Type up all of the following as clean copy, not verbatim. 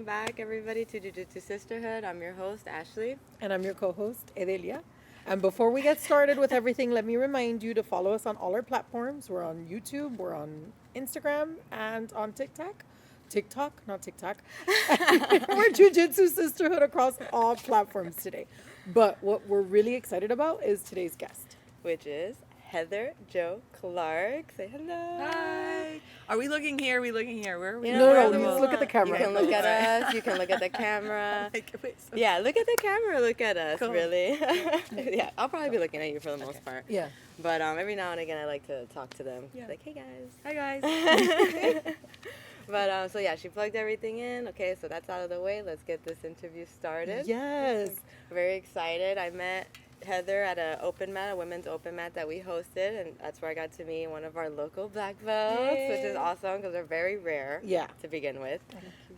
Welcome back, everybody, to Jiu-Jitsu Sisterhood. I'm your host, Ashley. And I'm your co-host, Edelia. And before we get started with everything, let me remind you to follow us on all our platforms. We're on YouTube, we're on Instagram, and on TikTok. TikTok, not TikTok. We're Jiu-Jitsu Sisterhood across all platforms today. But what we're really excited about is today's guest. Which is Heather Jo Clark. Say hello. Hi. Are we looking here? Are we looking here? Where are we? No, just look at the You camera. can look at us. You can look at the camera. Yeah, look at the camera. Look at us, Cool. really. Yeah, I'll probably be looking at you for the most part. Yeah. But every now and again, I like to talk to them. Yeah. Like, hey, guys. Hi, guys. But so yeah, she plugged everything in. Okay, so that's out of the way. Let's get this interview started. Yes. Very excited. I met Heather at a women's open mat that we hosted, and that's where I got to meet one of our local black belts, which is awesome because they're very rare Yeah. to begin with.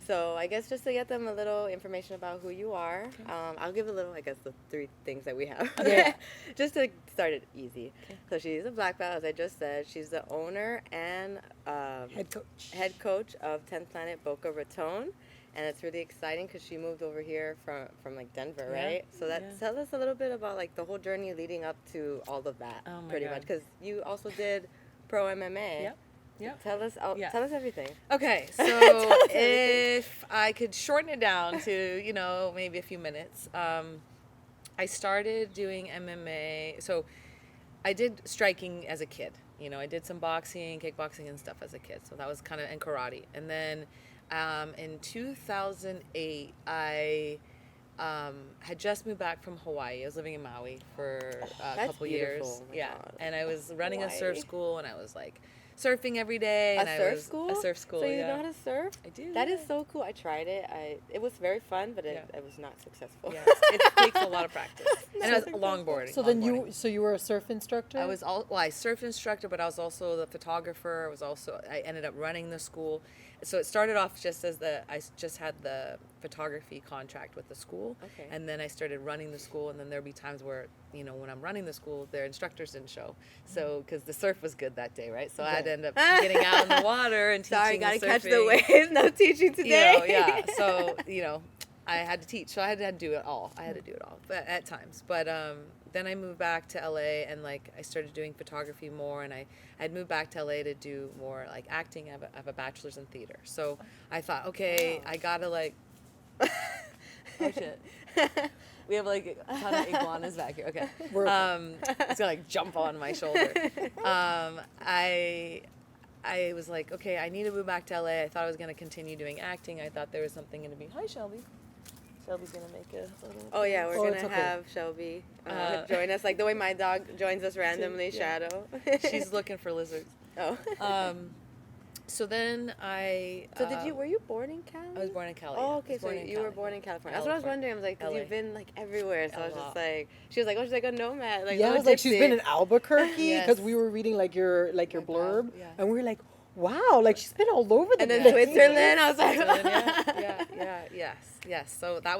So I guess just to get them a little information about who you are, I'll give a little, I guess, the 3 things that we have. Yeah. Just to start it easy. Okay. So she's a black belt, as I just said. She's the owner and head coach of 10th Planet Boca Raton. And it's really exciting because she moved over here from like Denver, right? So tell us a little bit about like the whole journey leading up to all of that, pretty much. Because you also did Pro MMA. Yep. Tell us everything. Okay, so if I could shorten it down to, maybe a few minutes. I started doing MMA. So I did striking as a kid. I did some boxing, kickboxing and stuff as a kid. So that was kind of, and karate. And then in 2008, I had just moved back from Hawaii. I was living in Maui for a couple years. Oh my God. And I was running Hawaii. a surf school, and I was like surfing every day. A surf school? So you know how to surf? I do. That is so cool. I tried it. It was very fun, but it was not successful. Yes, it takes a lot of practice. And it was longboarding. So then you were a surf instructor? I surf instructor, but I was also the photographer. I ended up running the school. So it started off just as I just had the photography contract with the school. Okay. And then I started running the school, and then there'd be times where, when I'm running the school, their instructors didn't show. So, because the surf was good that day, right? So I had to end up getting out in the water and teaching. Sorry, gotta surfing. catch the waves. No teaching today. So, I had to teach. So I had to do it all. But at times. But then I moved back to LA, and I started doing photography more, and I'd moved back to LA to do more acting. I have a bachelor's in theater. So I thought, okay, I gotta oh shit. We have a ton of iguanas back here. Okay. It's gonna jump on my shoulder. I was like, okay, I need to move back to LA. I thought I was gonna continue doing acting. I thought there was something gonna be. Hi, Shelby. Shelby's gonna make a little. Oh yeah, we're gonna have Shelby join us, like the way my dog joins us randomly. Shadow. She's looking for lizards. Oh. So then I. So were you born in Cali? I was born in Cali. Oh, okay. So you were born in California. That's what I was wondering. I was like, because you've been everywhere. So I was just like, she was like a nomad. Yeah, I was like, she's been in Albuquerque because we were reading your blurb, and we were like, wow, she's been all over the place. And then Switzerland, I was like, yes. So I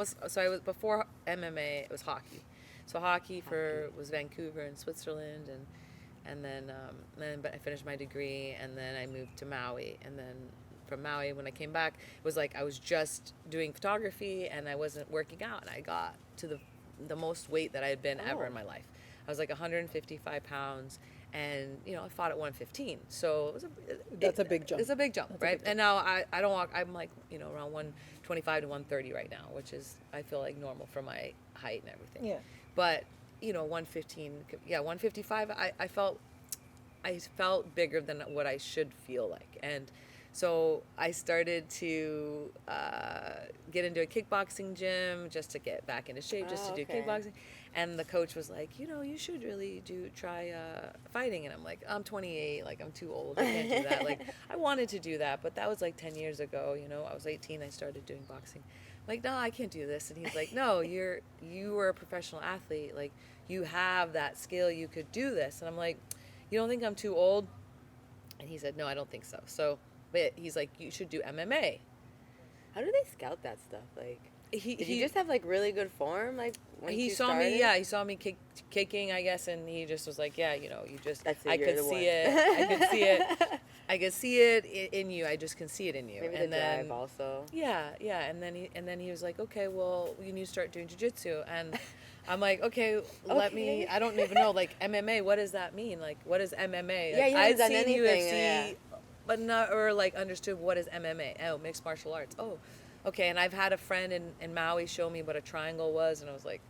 was before MMA. It was hockey. So hockey was Vancouver and Switzerland, but I finished my degree, and then I moved to Maui, and then from Maui, when I came back, it was I was just doing photography, and I wasn't working out, and I got to the most weight that I had been ever in my life. I was 155 pounds. And I fought at 115, so that's a big jump. It's a big jump, right? And now I don't walk. I'm around 125 to 130 right now, which is I feel normal for my height and everything. Yeah. But 115, 155. I felt bigger than what I should feel like, and so I started to get into a kickboxing gym just to get back into shape, just to do kickboxing. And the coach was like, you should really try fighting. And I'm like, I'm 28, I'm too old, I can't do that. I wanted to do that, but that was 10 years ago, I was 18, I started doing boxing. I'm like, no, I can't do this. And he's like, no, you were a professional athlete, you have that skill, you could do this. And I'm like, you don't think I'm too old? And he said, no, I don't think so. But he's like, you should do MMA. How do they scout that stuff? Did you just have like really good form? Like when he you saw started? me, yeah, he saw me kicking, I guess, and he just was like, yeah, you know, you just, That's it, I you're could the see one. it, I could see it, I could see it in you, I just can see it in you. Maybe and the then, drive also. yeah, and then he was like, okay, well, you need to start doing jiu-jitsu, and I'm like, okay, let me, I don't even know, like, MMA, what does that mean? Like, what is MMA? Yeah, Like, you haven't I'd done seen anything, UFC, yeah. but not, or like understood what is MMA. Oh, mixed martial arts. Oh, okay. And I've had a friend in Maui show me what a triangle was, and I was like,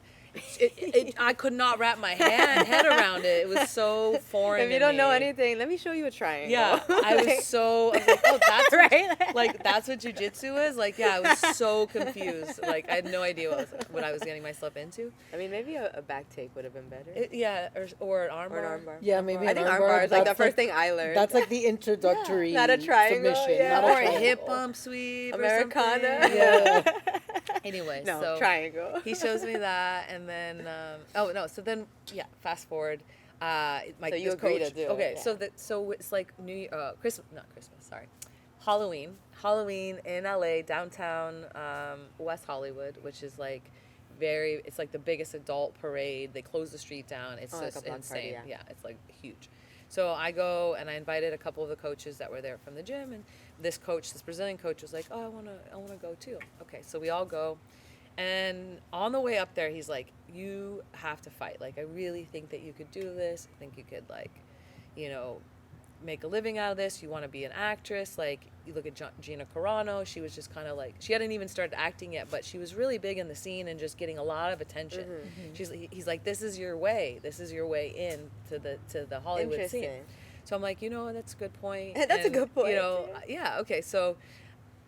I could not wrap my head around it. It was so foreign. If you to don't know me. anything, let me show you a triangle. Yeah, I was like, oh, that's right. like that's what jiu-jitsu is. Like, yeah, I was so confused. Like, I had no idea what I was getting myself into. I mean, maybe a back take would have been better. Yeah, or an armbar. Or an armbar. Yeah, maybe I an think armbar, armbar is like the that's first thing I learned. That's like the introductory Not a triangle, submission, yeah. not a Or a hip triangle. bump sweep. Americana. Or something. Yeah. Anyway, No, so triangle. he shows me that, and then so then fast forward. So you this agree coach, to do it, okay, yeah. so it's like Halloween in LA downtown, West Hollywood, which is like it's like the biggest adult parade. They close the street down. It's like just a block insane. party, yeah. It's like huge. So I go and I invited a couple of the coaches that were there from the gym, and this Brazilian coach was like, "Oh, I wanna go too." Okay, so we all go, and on the way up there, he's like, "You have to fight. Like, I really think that you could do this. I think you could, like, you know, make a living out of this. You want to be an actress. Like, you look at Gina Carano. She was just kind of like, she hadn't even started acting yet, but she was really big in the scene and just getting a lot of attention. He's like, this is your way. This is your way in to the Hollywood scene. So I'm like, that's a good point. That's a good point. Yeah. Okay. So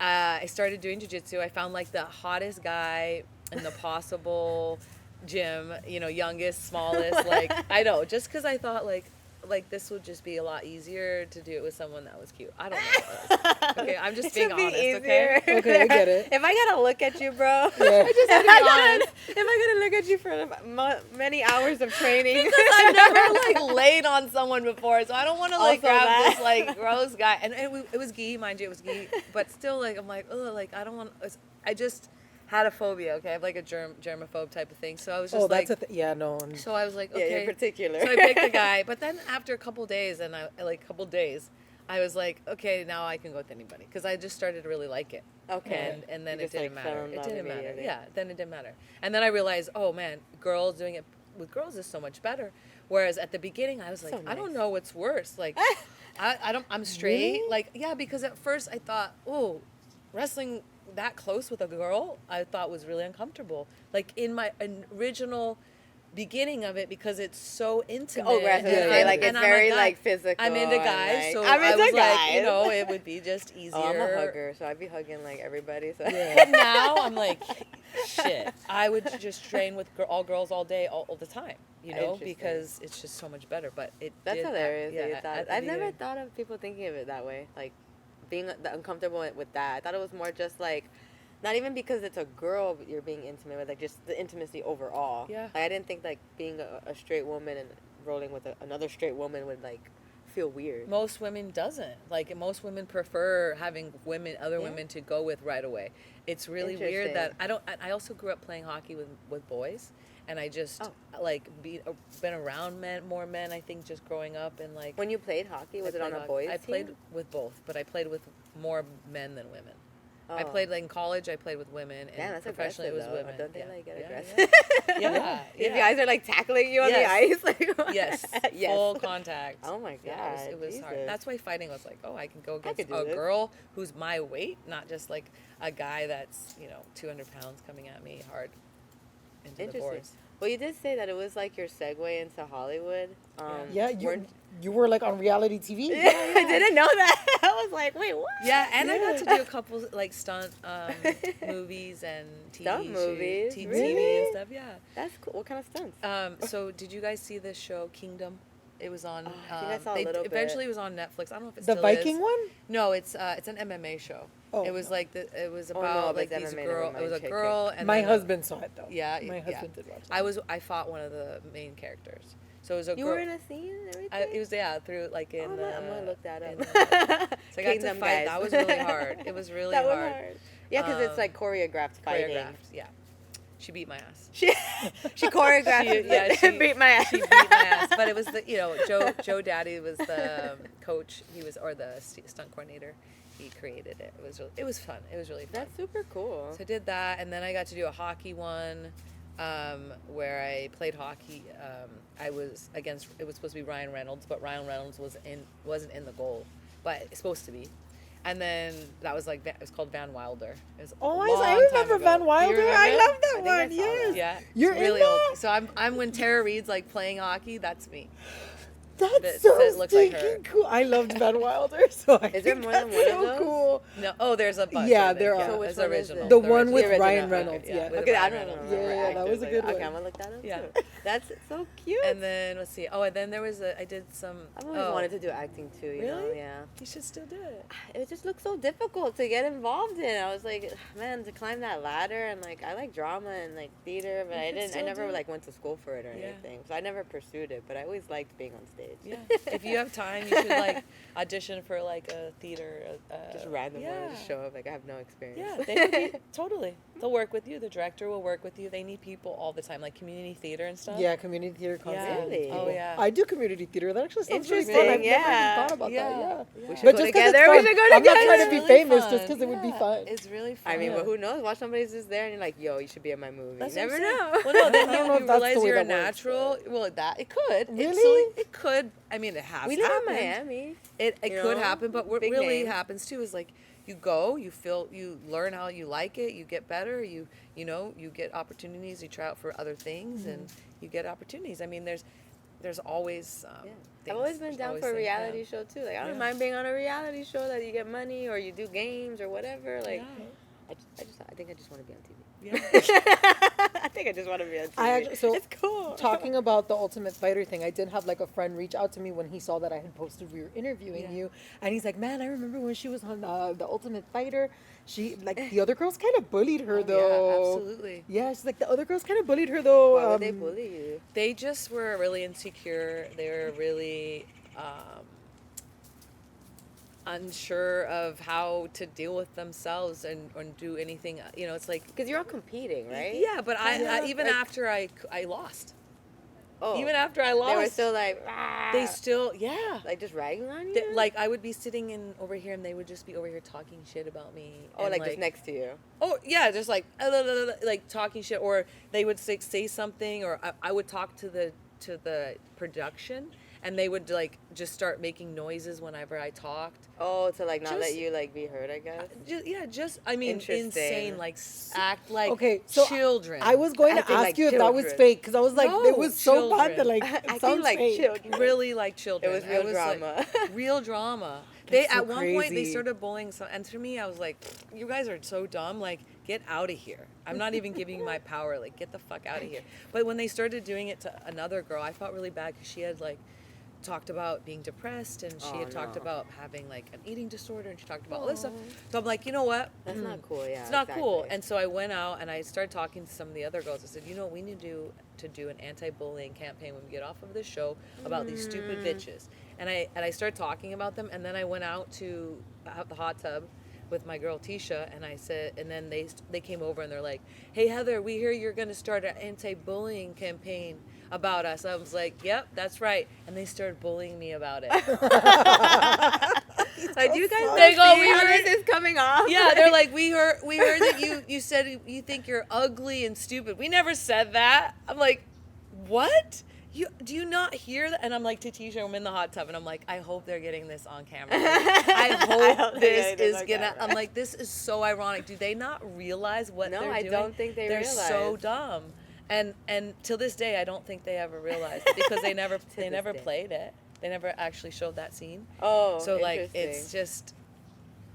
I started doing jiu-jitsu. I found like the hottest guy in the possible gym, youngest, smallest, like, I know, just because I thought like this would just be a lot easier to do it with someone that was cute. I don't know. Okay, I'm just being honest. Easier. Okay, I get it. If I gotta look at you, bro, Yeah. if I gotta look at you for many hours of training, Because I've never like laid on someone before, so I don't want to like Also grab that. this like gross guy. And it was gi, mind you, it was gi, but still like I'm like, oh, like I don't want. I just had a phobia. Okay, I have like a germaphobe type of thing. So I was just That's like, yeah, no. so I was like, yeah, okay. you're particular. So I picked the guy, but then after a couple days, I was like, okay, now I can go with anybody because I just started to really like it. Okay. And then You it just, like, didn't fell matter. in It love didn't matter. immediately. Yeah, then it didn't matter. And then I realized, oh man, girls doing it with girls is so much better. Whereas at the beginning, I was like, So I don't nice. know what's worse. Like, I'm straight. Really? Like, yeah, because at first I thought, oh, wrestling that close with a girl, I thought was really uncomfortable. Like in my original beginning of it, because it's so intimate. Oh, right. and It's I'm very a guy. like physical. I'm into and, guys, like, so I'm I into was guys. like, it would be just easier. Oh, I'm a hugger, so I'd be hugging like everybody. So. But now I'm like, shit. I would just train with all girls all day, all the time. Interesting. Because it's just so much better. But That's did, hilarious. Yeah, that you thought. at the I've never beginning. thought of people thinking of it that way. Like being uncomfortable with that. I thought it was more just like, not even because it's a girl you're being intimate with, like just the intimacy overall. Yeah. Like, I didn't think like being a straight woman and rolling with another straight woman would like feel weird. Most women doesn't. Like most women prefer having other women to go with right away. It's really weird that I also grew up playing hockey with boys, and I just been around more men. I think just growing up and like. When you played hockey, was it on a boys' I played team? with both, but I played with more men than women. Oh. I played like in college. I played with women, and Damn, that's professionally aggressive, it was though. women. Don't they like get Yeah, aggressive? Yeah. These guys are like tackling you on the Yes. ice. Like, Yes. yes. Full contact. Oh my god. Yeah, it was hard. Jesus. That's why fighting was like, oh, I can go I against could a do this. girl who's my weight, not just like a guy that's 200 pounds coming at me hard into the Interesting. boards. Well, you did say that it was like your segue into Hollywood. Yeah, you were like on reality TV. I didn't know that. I was like, wait, what? Yeah, and I got to do a couple like stunt movies and TV Stunt movies? TV Really? and stuff. Yeah. That's cool. What kind of stunts? So did you guys see this show Kingdom? It was on. I think I saw a little bit. Eventually, it was on Netflix. I don't know if it's The still Viking is. one? No, it's an MMA show. Oh, it was like it was no, about but like it's these MMA, girl. never It was a mind. girl and My then husband saw it though. Yeah, My yeah. husband did watch it. I fought one of the main characters. So it was a You girl. were in a scene and everything? It was through like in I'm the. gonna look that in up. the- so I got to Kingdom, fight. guys. That was really hard. It was really That was hard. hard. Yeah, because it's like choreographed fighting. Choreographed. Yeah. She beat my ass. She choreographed she beat my ass. She beat my ass. But it was Joe Daddy was the coach. He was the stunt coordinator. He created it. It was fun. It was really fun. That's super cool. So I did that, and then I got to do a hockey one, where I played hockey. I was against. It was supposed to be Ryan Reynolds, but Ryan Reynolds wasn't in the goal, but it's supposed to be. And then that was like it was called Van Wilder. It was I remember Van Wilder. I love that one. Yes. Yeah, You're really in old. that? So I'm when Tara Reid's like playing hockey. That's me. That's So so it looks like her. stinking cool. I loved Van Wilder. So I Is there think more than that's one of so those? cool. No, oh, there's a bunch. Yeah, of them. there Yeah, are. So which it's one is original. it? The one with original. Ryan Okay, Reynolds. yeah, Yeah. with Okay, I Ryan don't Reynolds. remember. Yeah, that was a good Okay, one. I'm gonna look that up Yeah. too. That's so cute. And then let's see. Oh, and then there was I did some. I've always wanted to do acting too. You know, Really? yeah. You should still do it. It just looks so difficult to get involved in. I was like, man, to climb that ladder and like I like drama and like theater, but You could I still never do it. like went to school for it or Yeah. anything. So I never pursued it, but I always liked being on stage. Yeah. If you have time, you should like audition for like a theater. Just random yeah. just show up like I have no experience. Yeah, they would be, totally. They'll work with you. The director will work with you. They need people all the time, like community theater and stuff. Yeah, community theater constantly. Really? Oh yeah. I do community theater. That actually sounds really Interesting, fun. I've never yeah. even thought about Yeah. that. Yeah. Yeah. We should But go just together. because We it's should fun. go I'm not together. trying to be It's really famous fun. just because it would be Yeah. fun. It's really fun. I mean, but who knows? Watch somebody's just there and you're like, yo, you should be in my movie. That's You what never I'm know. saying. Well, no, then I don't know you if that's realize the way you're a that works, natural. Well, it could. Really? It could. I mean, it has. We live in happened. Miami. It you could know? happen, but what Big really name. happens too is like you go, you learn how you like it, you get better, you get opportunities, you try out for other things, and you get opportunities. I mean, there's always. Yeah. I've things. always been There's down always for a things, reality yeah. show too. Like I don't Yeah. mind being on a reality show that you get money or you do games or whatever. Like Yeah. I think I just want to be on TV. Yeah. I think I just want to be on TV. So it's cool. talking about the Ultimate Fighter thing, I did have like a friend reach out to me when he saw that I had posted we were interviewing Yeah. you, and he's like, "Man, I remember when she was on the Ultimate Fighter. She like the other girls kind of bullied her though. Yeah, absolutely. Yeah, she's like the other girls kind of bullied her though. Why would they bully you? They just were really insecure. They were really unsure of how to deal with themselves and do anything. You know, it's like Because you're all competing, right? yeah. But Yeah, I even like- after I lost, Oh. even after I lost, they were still like, "Rah." they still yeah. like just ragging on you. Like I would be sitting in over here and they would just be over here talking shit about me. oh, and, like just next to you. Oh yeah, just like like talking shit, or they would say something, or I would talk to the production, and they would like just start making noises whenever I talked. Oh, to like not let Just- you like be heard, I guess. Just I mean, Interesting. insane, like act like Okay, so children. I was going to Acting ask like you if that was children. fake because I was like, No, it was so bad that children. like Acting it sounds like fake. children. really like children. It was I real like, drama. real drama. That's so At one point they crazy. started bullying some, and to me I was like, you guys are so dumb. Like, get out of here. I'm not even giving you my power. Like, get the fuck out of here. But when they started doing it to another girl, I felt really bad because she had like talked about being depressed, and she Oh, had talked no. about having like an eating disorder, and she talked about all this stuff. So I'm like, you know what? That's not cool. Yeah, It's not cool. exactly. And so I went out and I started talking to some of the other girls. I said, you know what we need to do an anti-bullying campaign when we get off of this show about these stupid bitches. And I started talking about them, and then I went out to the hot tub with my girl Tisha, and I said, and then they came over and they're like, hey Heather, we hear you're going to start an anti-bullying campaign about us. I was like, yep, that's right. And they started bullying me about it. Like, do you guys They know go, we how heard- this is coming off? Yeah, they're like, we heard that you said you think you're ugly and stupid. We never said that. I'm like, what? Do you not hear that? And I'm like to Tisha, I'm in the hot tub, and I'm like, I hope they're getting this on camera. I hope they're this getting this is on gonna. camera. I'm like, this is so ironic. Do they not realize what No, they're I doing? don't think they They're realize. so dumb. And till this day, I don't think they ever realized it because they never this day. played it. They never actually showed that scene. Oh, So like, interesting. it's just.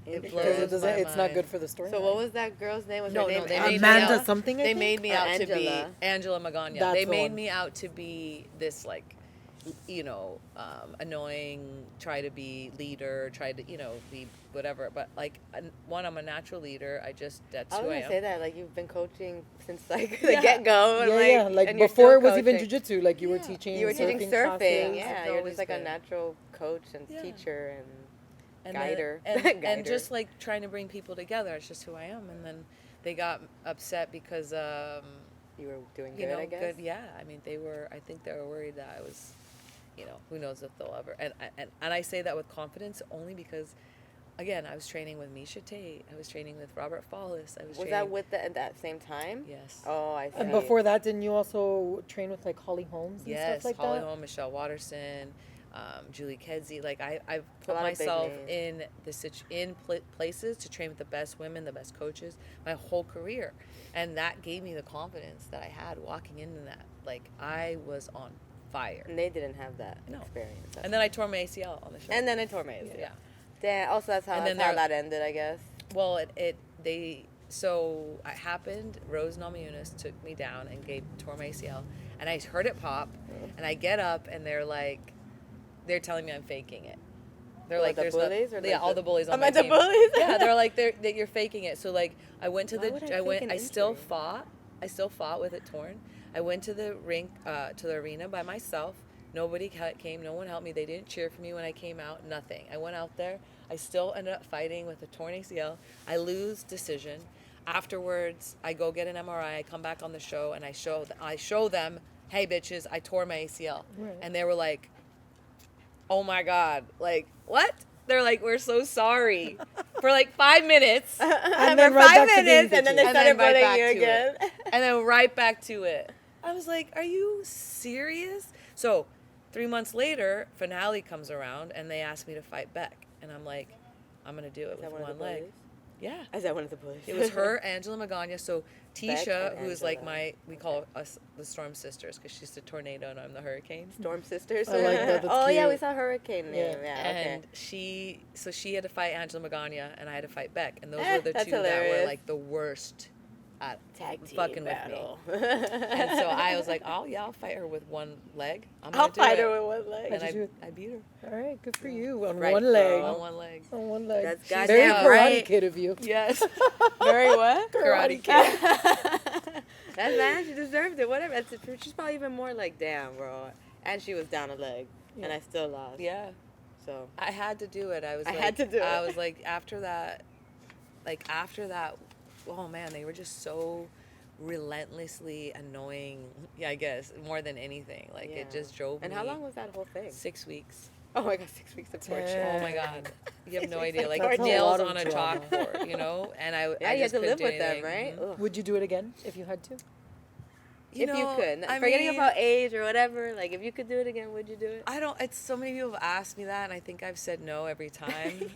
It Interesting. blows Because it doesn't. my It's not mind. good for the story. So what was that girl's name? Was No, her no, name they made me Amanda out- something? I They think? made me Or out to be Angela. Angela Magana. That's They the made one. me out to be this like annoying, try to be leader, try to, be whatever. But like, I'm a natural leader. That's I who was I gonna am. say that, like, you've been coaching since like the get go. Yeah, like and you're before still it was even coaching. jiu-jitsu, like you were teaching You were teaching surfing. classes. Yeah, I've you're always just like a been. natural coach and Yeah. teacher and And guider. and Guider. just like trying to bring people together. It's just who I am. And then they got upset because you were doing good, I guess. good. Yeah, I mean, I think they were worried that I was, who knows if they'll ever. And I say that with confidence only because, again, I was training with Miesha Tate. I was training with Robert Follis. Was that at that same time? Yes. Oh, I see. And before that, didn't you also train with like Holly Holmes and Yes, stuff like Holly that? Holm, Michelle Watterson, Julie Kedzie. Like I've put lot of big myself names. in places to train with the best women, the best coaches, my whole career, and that gave me the confidence that I had walking into that. Like I was on fire. And they didn't have that No. experience. And then I tore my ACL on the show. And then I tore my ACL. Yeah. Damn. Also, that's how that ended, I guess. Well, so it happened. Rose Namajunas took me down and tore my ACL, and I heard it pop, and I get up, and they're telling me I'm faking it. They're What, like, the there's bullies or yeah, all the bullies on I'm my at the team. bullies? Yeah, they're like that you're faking it. So like I went to Why would I fake an I still injury? fought. I still fought with it torn. I went to the rink to the arena by myself. Nobody came. No one helped me. They didn't cheer for me when I came out. Nothing. I went out there. I still ended up fighting with a torn ACL. I lose decision. Afterwards, I go get an MRI. I come back on the show and I show them, hey bitches, I tore my ACL, Right. and they were like, oh my god, like what? They're like, we're so sorry for like 5 minutes, And For then right 5 back to being minutes, and then they bitches. And started then right bullying back you to again. and then right back to it. I was like, are you serious? So 3 months later, finale comes around and they asked me to fight Beck, and I'm like, I'm gonna do it Is that with one of one the leg. bullies? Yeah. Is that one of the bullies? It was her, Angela Magana. So Beck Tisha, and who is like Angela. we call us the Storm Sisters because she's the tornado and I'm the hurricane. Storm Sisters. I like that, that's Oh yeah, we cute. saw Hurricane name. Yeah. Yeah. Okay. And she had to fight Angela Magana and I had to fight Beck, and those Eh, were the that's two that were hilarious. like the worst at Tag team fucking battle. with me. And so I was like, I'll fight her with one leg. I'll do fight it. her with one leg. And How'd you do it? I beat her All right, good for you. On Right, one girl. leg. on one leg. On one leg. That's Very goddamn Karate right. Kid of you. Yes. Very what? Karate Kid. That's man, she deserved it. Whatever. She's probably even more like, damn, bro. And she was down a leg, and Yeah. I still lost. Yeah. So I had to do it. I had to do it. I was like, after that, oh man, they were just so relentlessly annoying. Yeah, I guess more than anything. Like yeah. it just drove And me. how long was that whole thing? 6 weeks. Oh my god, 6 weeks of torture. Damn. Oh my god, you have no 6 weeks idea. of Like That's a nails lot of on a drama. chalkboard, And I Yeah, I you had just to couldn't live do with them, anything. right? Mhm. Ugh. Would you do it again if you had to? If you could, forgetting about age or whatever, like if you could do it again, would you do it? I don't. It's so many people have asked me that, and I think I've said no every time.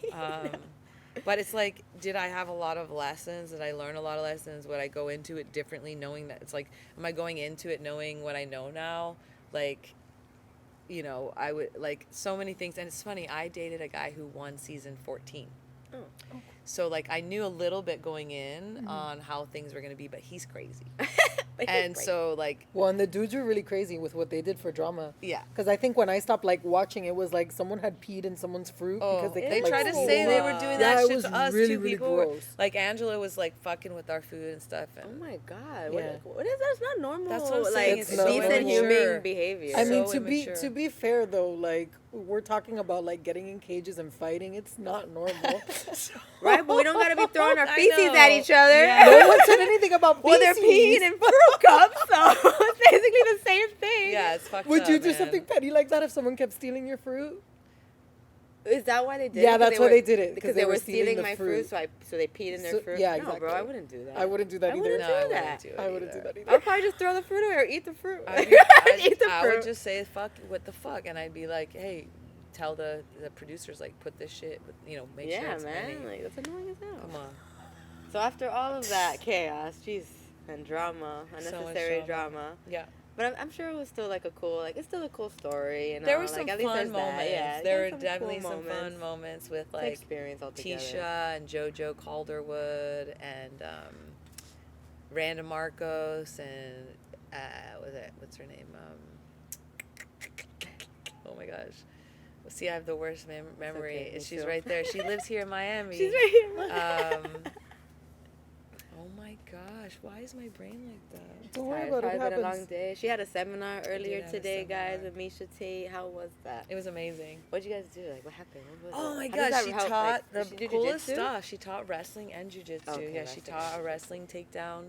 But it's like, did I have a lot of lessons? Did I learn a lot of lessons? Would I go into it differently, knowing that it's like, am I going into it knowing what I know now? Like, I would like so many things. And it's funny, I dated a guy who won season 14. Oh. So like I knew a little bit going in on how things were gonna be, but he's crazy. But he's And great. so like, Well, and the dudes were really crazy with what they did for drama. yeah. Because I think when I stopped like watching, it was like someone had peed in someone's fruit because they They kept, like, tried to Ew. say they were Yeah, doing that it shit was to us. really, Two really people were, gross. like Angela was like fucking with our food and stuff. Oh And my god, Yeah. what is that? It's not normal. That's what I'm like saying, it's decent so human immature. behavior. I mean, So to immature. be fair though, like we're talking about like getting in cages and fighting. It's not normal. right? But we don't gotta be throwing our I feces know. at each other. Yeah. No one said anything about Well, they're feces. peeing in fruit cups, so it's basically the same thing. yeah, it's fucked Would up, you do man. something petty like that if someone kept stealing your fruit? Is that why they did it? Yeah, 'Cause that's why they did it, 'cause Because they they were were stealing stealing the my fruit. fruit, so they peed in their So- fruit? yeah, No, exactly. bro, I wouldn't do that. I wouldn't do that I either. wouldn't No, do I that. wouldn't do it I wouldn't do either. that I either. would probably just throw the fruit away or eat the fruit. Eat the I fruit. would just say, fuck, what the fuck? And I'd be like, hey, tell the producers, like, put this shit, make sure Yeah, it's man. funny. Like, that's annoying as hell. Come on. So after all of that chaos, jeez, and drama, So much unnecessary drama. Yeah. But I'm sure it was still like it's still a cool story. There were like, some at least fun there's that. moments. Yeah, There there's were some definitely cool some fun moments with It's an like experience altogether. Tisha and JoJo Calderwood and Randa Marcos and what's her name? Oh my gosh. See, I have the worst memory. okay, me She's too. right there. She lives here in Miami. She's right here. Oh my gosh, why is my brain like that? Don't worry Tired. about it. Probably It been a long happens. day. She had a seminar earlier have a today, guys, seminar. with Miesha Tate. How was that? It was amazing. What'd you guys do? Like, what happened? What was Oh it? my How does gosh, that she help? taught Like, the does she do coolest jiu-jitsu? stuff. She taught wrestling and jiu-jitsu. Okay, Yeah, she wrestling. taught a wrestling takedown.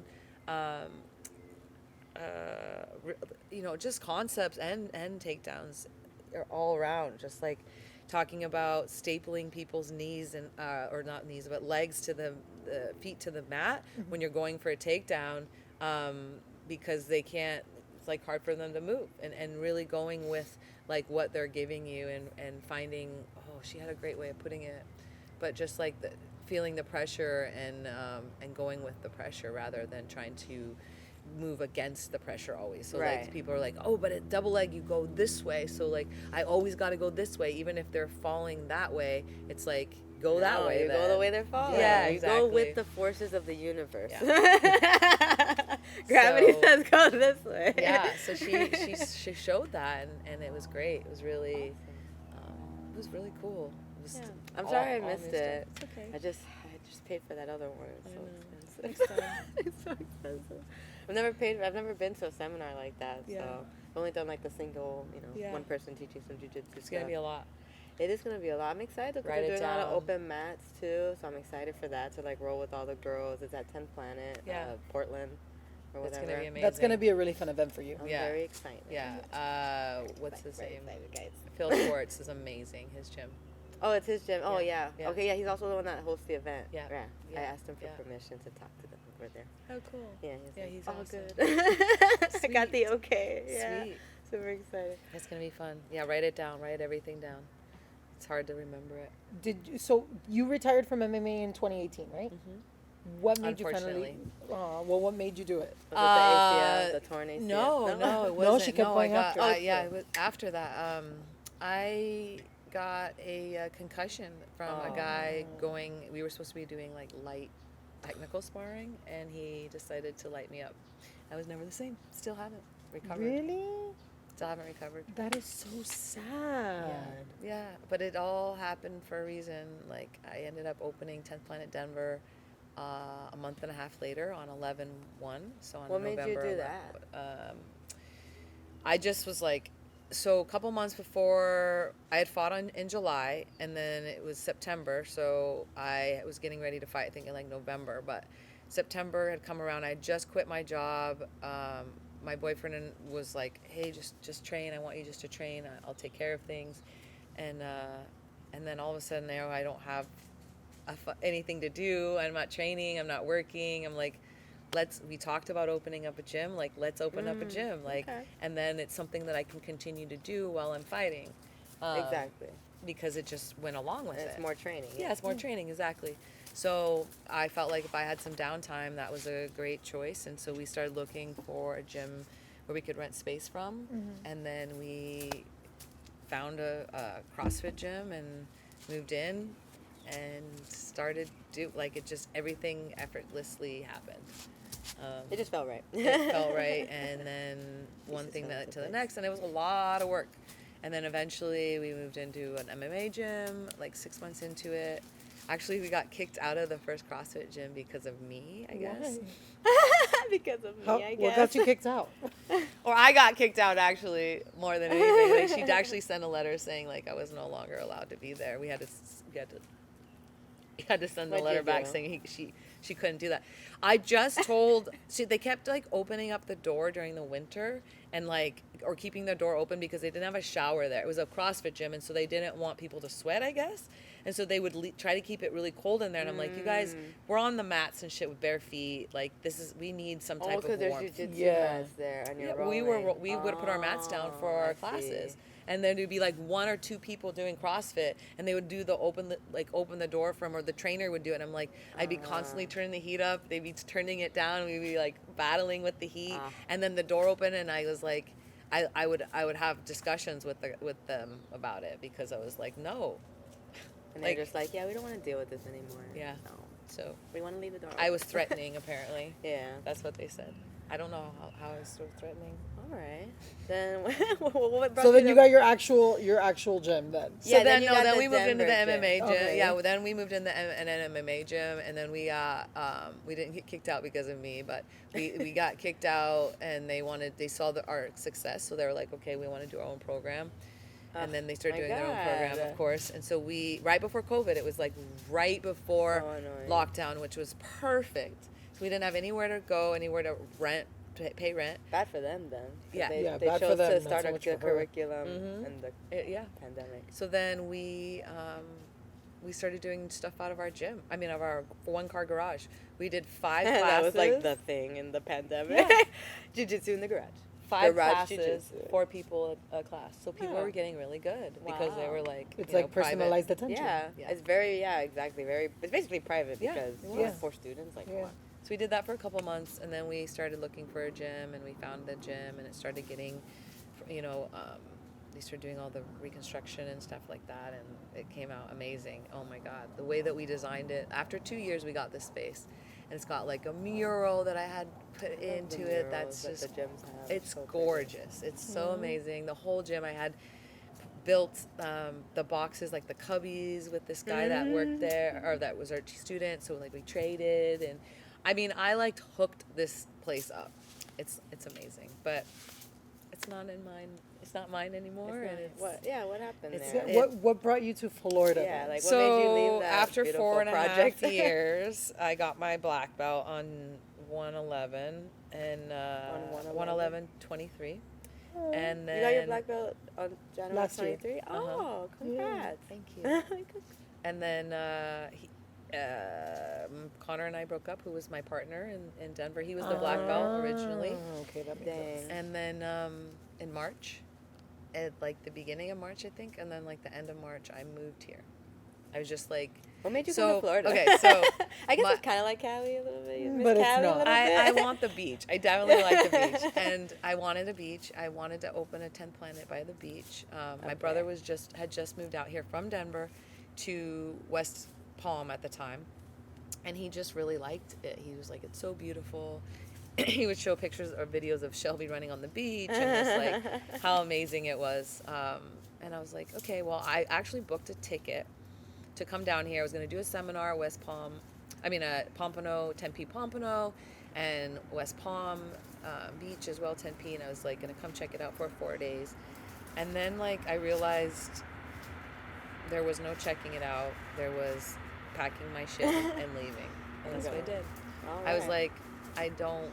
Just concepts and takedowns are all around. Just like talking about stapling people's knees and or not knees, but legs to the feet to the mat when you're going for a takedown, because they can't. It's like hard for them to move, and really going with like what they're giving you and finding. Oh, she had a great way of putting it, but just like feeling the pressure and going with the pressure rather than trying to move against the pressure always. So Right. like people are like, oh, but at double leg you go this way, so like I always got to go this way, even if they're falling that way. It's like go that No, way. you go the way they're falling. Yeah, You go exactly. with the forces of the universe. Yeah. Gravity So- says go this way. Yeah, so she showed that, and it was great. It was really it was really cool. It was Yeah. I'm all- sorry I all missed new it. stuff. It's okay. I just paid for that other one. It's I so know. expensive. Next time. It's so expensive. I've never been to a seminar like that. Yeah. So I've only done like the single, Yeah. one person teaching some jiu-jitsu It's gonna stuff. be a lot. It is gonna be a lot. I'm excited because Write they're it doing a lot of down. open mats too. So I'm excited for that to like roll with all the girls. It's at 10th Planet, Yeah. Portland, or It's whatever. gonna be amazing. That's going to be a really fun event for you. I'm Yeah. very excited. Yeah. What's his Very name? excited, guys. Phil Schwartz is amazing. His gym. Oh, it's his gym. Oh, Yeah. yeah. Yeah. Okay, yeah, he's also the one that hosts the event. Yeah. I Yeah. asked him for Yeah. permission to talk to them over there. Oh, cool. Yeah, Yeah, like, he's all awesome. good. I got the Sweet. okay. Yeah. Sweet. Super excited. It's gonna be fun. Yeah, write it down. Write everything down. It's hard to remember it. So you retired from MMA in 2018, right? Mm-hmm. What made you finally? Unfortunately. What made you do it? Was it the ACL, the torn ACL? No, it wasn't. No, she kept I going got, after. Oh, yeah, cool. it was after that. I got a concussion from a guy going. We were supposed to be doing like light technical sparring, and he decided to light me up. I was never the same. Still haven't recovered. Really? Still haven't recovered. That is so sad. Yeah, but it all happened for a reason. Like I ended up opening 10th Planet Denver a month and a half later on 11/1. So on What made you November do 11th. I just was like, so a couple months before I had fought in July, and then it was September. So I was getting ready to fight, I think in like November, but September had come around. I had just quit my job. My boyfriend was like, "Hey, just train. I want you just to train. I'll take care of things." And then all of a sudden, now I don't have anything to do. I'm not training. I'm not working. I'm like, we talked about opening up a gym. Like, let's open up a gym. Like, okay. and then it's something that I can continue to do while I'm fighting. Exactly. Because it just went along with And it's it. more training. Yeah, it's more training, exactly. So I felt like if I had some downtime, that was a great choice. And so we started looking for a gym where we could rent space from. And then we found a CrossFit gym and moved in and started everything effortlessly happened. It just felt right. It felt right, and then one just thing fell led into to the place. next, and it was a lot of work. And then eventually we moved into an MMA gym, like 6 months into it. Actually, we got kicked out of the first CrossFit gym because of me, I guess. Because of me, I guess. What got you kicked out? Or I got kicked out, actually, more than anything. Like, she'd actually sent a letter saying, like, I was no longer allowed to be there. We had to send the What'd letter you back do? saying she couldn't do that. I just told, they kept like opening up the door during the winter and like, or keeping the door open because they didn't have a shower there. It was a CrossFit gym, and so they didn't want people to sweat, I guess. And so they would try to keep it really cold in there. And I'm like, you guys, we're on the mats and shit with bare feet. Like, we need some type Oh, of because there's warmth. jiu-jitsu Yeah. mats there and you're Yeah, rolling. we would put our mats down for Oh, our I classes, see. and then there'd be like one or two people doing CrossFit, and they would do the open the door from, or the trainer would do it. And I'm like, I'd be constantly turning the heat up, they'd be turning it down, and we'd be like battling with the heat, and then the door opened, and I was like, I would have discussions with them about it because I was like, no, And they're like- just like, yeah, we don't want to deal with this anymore. Yeah. No. so We want to leave the door I open. was threatening apparently. Yeah. That's what they said. I don't know how I was so threatening. Oh, All right. Then what brought So then to- you got your actual gym then. Yeah, So then you got then the we moved into the Denver MMA gym. gym. Okay. Yeah, well, then we moved into an MMA gym, and then we didn't get kicked out because of me, but we got kicked out, and they saw our success, so they were like, okay, we want to do our own program. And then they started my doing their own program, God. of course. And so right before COVID, it was like right before So annoying. lockdown, which was perfect. So we didn't have anywhere to go, anywhere to pay rent. Bad for them then. 'Cause Yeah. They, Yeah, they bad for chose them, to not start so a much good for her. curriculum Mhm. in the Yeah. pandemic. So then we started doing stuff out of our gym. I mean, of our one-car garage. We did 5 classes. That was like the thing in the pandemic. Yeah. Jiu-Jitsu in the garage. 5 garage classes, jiu-jitsu. 4 people a class. So people Yeah. were getting really good because they Wow. were like, It's you know, like personalized private. attention. Yeah. Yeah. It's very, exactly. It's basically private Yeah, because it you have was. 4 students. Like, Yeah. come on. So we did that for a couple months, and then we started looking for a gym, and we found the gym, and it started getting, you know, they started doing all the reconstruction and stuff like that, and it came out amazing. Oh my God, the way that we designed it. After 2 years, we got this space, and it's got like a mural that I had put into it. That's That just, the gyms have. it's So pretty. gorgeous. It's so amazing. The whole gym I had built the boxes, like the cubbies with this guy that worked there, or that was our student. So like we traded, and I mean, I like hooked this place up. It's amazing, but it's not in mine. It's not mine anymore. It's and not- it's what happened it's- there? What brought you to Florida? Yeah, then? like, what so made you leave that after beautiful 4.5 project? years, I got my black belt on 111 and On 111.23. And then You got your black belt on January Last year. 23? Uh-huh. Oh, congrats. Thank you. And then Connor and I broke up, who was my partner in Denver. He was the black belt originally. Ah, okay, that makes sense. Dang. And then in March, at like the beginning of March, I think, and then like the end of March, I moved here. I was just like, What made you So, come to Florida? okay, so I guess my- it's kind of like Cali a little bit. You miss But it's Cali a not. little I bit. want the beach. I definitely like the beach, and I wanted a beach. I wanted to open a 10th Planet by the beach. My brother had just moved out here from Denver to West Palm at the time, and he just really liked it. He was like, "It's so beautiful." He would show pictures or videos of Shelby running on the beach and just like how amazing it was. And I was like, okay, well, I actually booked a ticket to come down here. I was going to do a seminar at West Palm. I mean, Pompano, Tempe Pompano, and West Palm Beach as well, Tempe. And I was like going to come check it out for 4 days. And then like I realized there was no checking it out. There was packing my shit and leaving. And that's what I did. I was like, I don't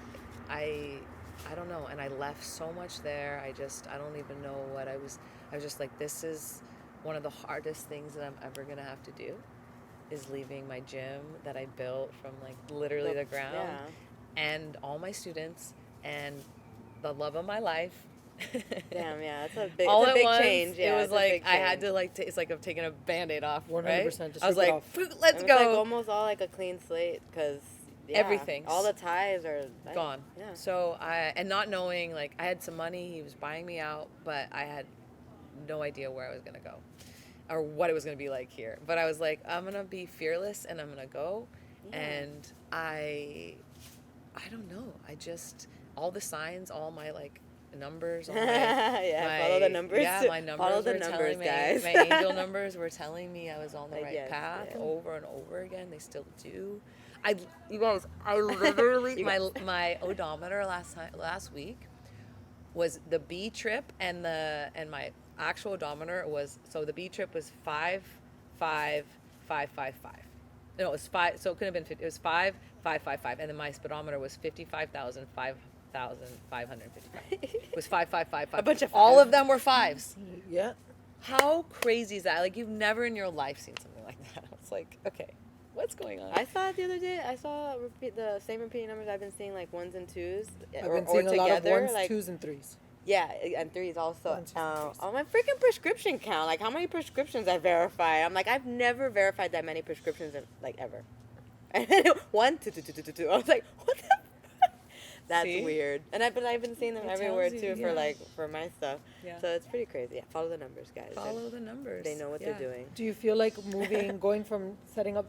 know. And I left so much there. I don't even know what I was just like, this is one of the hardest things that I'm ever going to have to do, is leaving my gym that I built from like literally the ground, and all my students and the love of my life. Damn, yeah, it's a big, All it's a at big once, change. Yeah, it was it's a like big I had change. to like it's like I'm taking a Band-Aid off, 100%, right? just I was rip it like, off. let's It's go. like almost all like a clean slate because Everything's all the ties are like, gone. Yeah. So and not knowing, like, I had some money, he was buying me out, but I had no idea where I was gonna go or what it was gonna be like here. But I was like, I'm gonna be fearless and I'm gonna go. Yeah. And I don't know. I just, all the signs, all my like numbers, all my, Follow the numbers. Yeah, my numbers Follow the were numbers, telling me, guys. my angel numbers were telling me I was on the Like, right yes, path yeah. over and over again. They still do. You guys, I literally, my odometer last week was the B trip, and my actual odometer was, so the B trip was 5,555. No, it was 5. So it couldn't have been 50. It was 5,555, and then my speedometer was 55,555. It was 5,555. A bunch of all fives. of them were 5s. Yeah. How crazy is that? Like, you've never in your life seen something like that. It's like, okay, what's going on? I saw it the other day. I saw the same repeating numbers I've been seeing, like 1s and 2s. I've been seeing a lot of together, 1s, like, 2s, and 3s. Yeah, and 3s also. 1s, 2s, and 3s. On my freaking prescription count, like how many prescriptions I verify. I'm like, I've never verified that many prescriptions in, like, ever. And then 1, 2, 2, 2, 2, 2, 2. I was like, what the? That's See? weird. But I've been seeing them It everywhere tells you, too yeah. for my stuff. Yeah. So it's pretty crazy. Yeah, follow the numbers, guys. Follow the numbers. They know what they're doing. Do you feel like going from setting up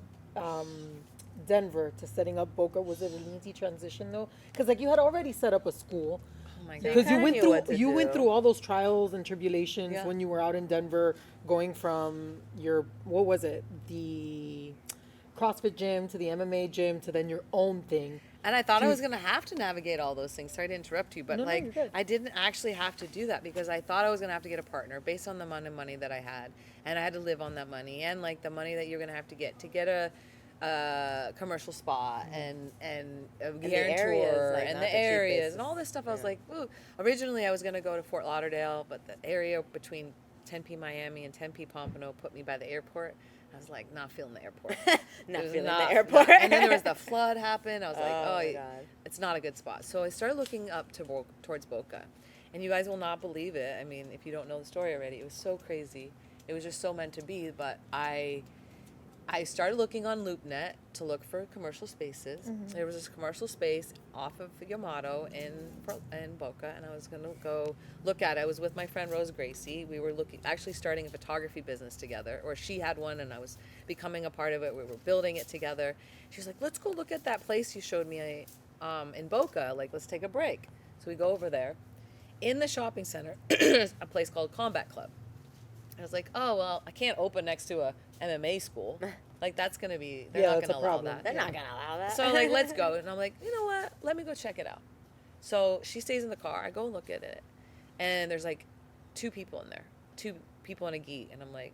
Denver to setting up Boca, was it an easy transition though? Because like you had already set up a school, my So God. Because kinda knew what to you went do. through all those trials and tribulations Yeah. when you were out in Denver, going from your, what was it, the CrossFit gym to the MMA gym to then your own thing. And I thought I Do- was going to have to navigate all those things. Sorry to interrupt you, but No, no, you're like good. I didn't actually have to do that because I thought I was going to have to get a partner based on the amount of money that I had, and I had to live on that money and like the money that you're going to have to get a commercial spot and a the guarantor areas, like, and not the the areas cheapest. and all this stuff. I was Yeah. like, ooh. Originally, I was going to go to Fort Lauderdale, but the area between Tempe, Miami, and Tempe, Pompano put me by the airport. I was like, not feeling the airport. Not It was feeling not- the airport. and then there was the flood happened. I was like, Oh, oh, my God. it's not a good spot. So I started looking up towards Boca. And you guys will not believe it. I mean, if you don't know the story already, it was so crazy. It was just so meant to be. But I started looking on LoopNet to look for commercial spaces. There was this commercial space off of Yamato in Boca, and I was going to go look at it. I was with my friend Rose Gracie. We were actually starting a photography business together, or she had one, and I was becoming a part of it. We were building it together. She's like, let's go look at that place you showed me in Boca. Like, let's take a break. So we go over there. In the shopping center, there's a place called Combat Club. I was like, oh, well, I can't open next to a MMA school. Like, that's going to be, they're Yeah, not that's going to a allow problem. that. They're not gonna allow that. So I'm like, let's go. And I'm like, you know what? Let me go check it out. So she stays in the car. I go look at it. And there's like 2 people in there. 2 people in a gi. And I'm like,